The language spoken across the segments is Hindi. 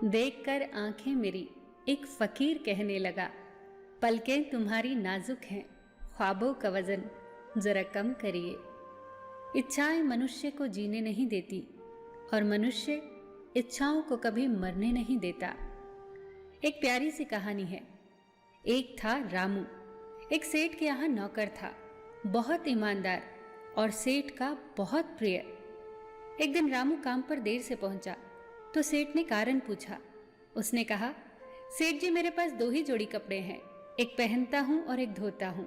देखकर आंखें मेरी एक फकीर कहने लगा, पलकें तुम्हारी नाजुक हैं, ख्वाबों का वजन जरा कम करिए। इच्छाएं मनुष्य को जीने नहीं देती और मनुष्य इच्छाओं को कभी मरने नहीं देता। एक प्यारी सी कहानी है। एक था रामू, एक सेठ के यहाँ नौकर था, बहुत ईमानदार और सेठ का बहुत प्रिय। एक दिन रामू काम पर देर से पहुंचा तो सेठ ने कारण पूछा। उसने कहा, सेठ जी मेरे पास 2 ही जोड़ी कपड़े हैं, एक पहनता हूं और एक धोता हूं,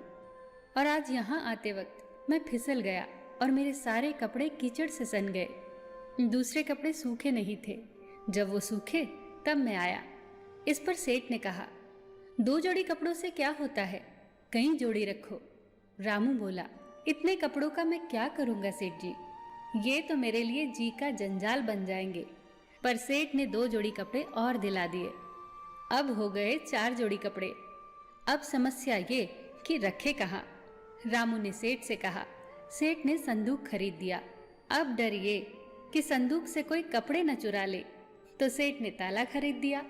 और आज यहाँ आते वक्त मैं फिसल गया और मेरे सारे कपड़े कीचड़ से सन गए। दूसरे कपड़े सूखे नहीं थे, जब वो सूखे तब मैं आया। इस पर सेठ ने कहा, 2 जोड़ी कपड़ों से क्या होता है, कई जोड़ी रखो। रामू बोला, इतने कपड़ों का मैं क्या करूंगा सेठ जी, ये तो मेरे लिए जी का जंजाल बन जाएंगे। पर सेठ ने 2 जोड़ी कपड़े और दिला दिए। अब हो गए 4 जोड़ी कपड़े। अब समस्या ये कि रखे कहाँ। रामू ने सेठ से कहा। सेठ ने संदूक खरीद दिया। अब डर ये कि संदूक से कोई कपड़े न चुरा ले, तो सेठ ने ताला खरीद दिया।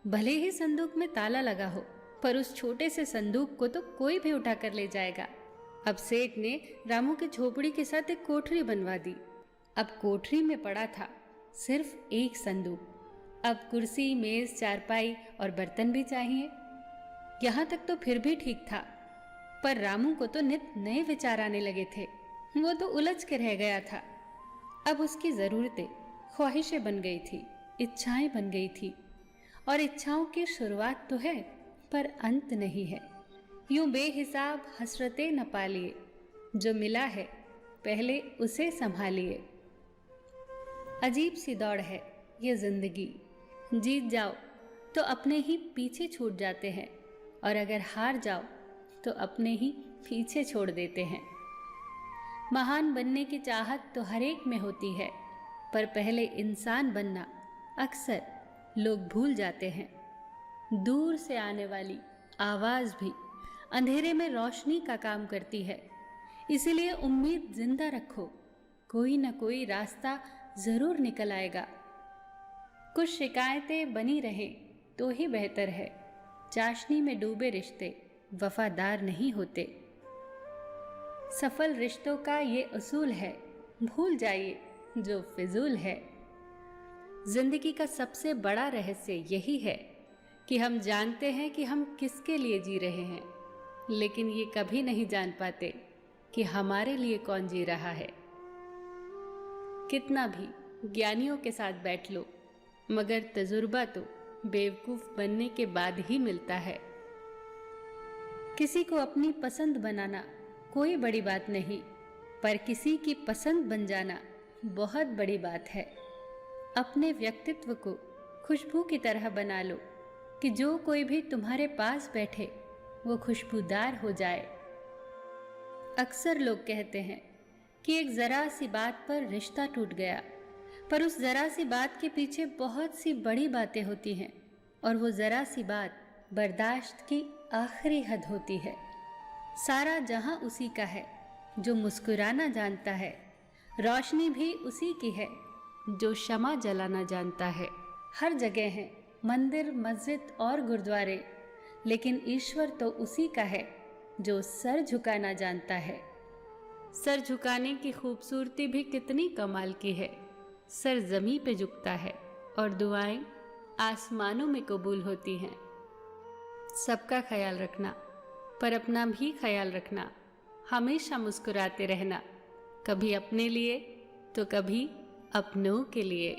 भले ही संदूक में ताला लगा हो, पर उस छोटे से संदूक को तो कोई भी उठा कर ले जाएगा। अब सेठ ने रामू की झोपड़ी के साथ एक कोठरी बनवा दी। अब कोठरी में पड़ा था सिर्फ एक संदूक। अब कुर्सी, मेज, चारपाई और बर्तन भी चाहिए। यहाँ तक तो फिर भी ठीक था, पर रामू को तो नित नए विचार आने लगे थे। वो तो उलझ के रह गया था। अब उसकी जरूरतें ख्वाहिशें बन गई थी, इच्छाएं बन गई थी, और इच्छाओं की शुरुआत तो है पर अंत नहीं है। यूं बेहिसाब हसरतें न पालिए, जो मिला है पहले उसे संभालिए। अजीब सी दौड़ है ये जिंदगी, जीत जाओ तो अपने ही पीछे छूट जाते हैं, और अगर हार जाओ तो अपने ही पीछे छोड़ देते हैं। महान बनने की चाहत तो हर एक में होती है, पर पहले इंसान बनना अक्सर लोग भूल जाते हैं। दूर से आने वाली आवाज भी अंधेरे में रोशनी का काम करती है, इसीलिए उम्मीद जिंदा रखो, कोई न कोई रास्ता जरूर निकल आएगा। कुछ शिकायतें बनी रहें तो ही बेहतर है। चाशनी में डूबे रिश्ते वफादार नहीं होते। सफल रिश्तों का ये उसूल है, भूल जाइए जो फिजूल है। जिंदगी का सबसे बड़ा रहस्य यही है कि हम जानते हैं कि हम किसके लिए जी रहे हैं, लेकिन ये कभी नहीं जान पाते कि हमारे लिए कौन जी रहा है। कितना भी ज्ञानियों के साथ बैठ लो, मगर तजुर्बा तो बेवकूफ बनने के बाद ही मिलता है। किसी को अपनी पसंद बनाना कोई बड़ी बात नहीं, पर किसी की पसंद बन जाना बहुत बड़ी बात है। अपने व्यक्तित्व को खुशबू की तरह बना लो कि जो कोई भी तुम्हारे पास बैठे वो खुशबूदार हो जाए। अक्सर लोग कहते हैं कि एक जरा सी बात पर रिश्ता टूट गया, पर उस जरा सी बात के पीछे बहुत सी बड़ी बातें होती हैं, और वो जरा सी बात बर्दाश्त की आखिरी हद होती है। सारा जहां उसी का है जो मुस्कुराना जानता है, रोशनी भी उसी की है जो शमा जलाना जानता है। हर जगह है मंदिर, मस्जिद और गुरुद्वारे, लेकिन ईश्वर तो उसी का है जो सर झुकाना जानता है। सर झुकाने की खूबसूरती भी कितनी कमाल की है। सर जमीन पे झुकता है और दुआएं आसमानों में कबूल होती हैं। सबका ख्याल रखना, पर अपना भी ख्याल रखना। हमेशा मुस्कुराते रहना, कभी अपने लिए तो कभी अपनों के लिए।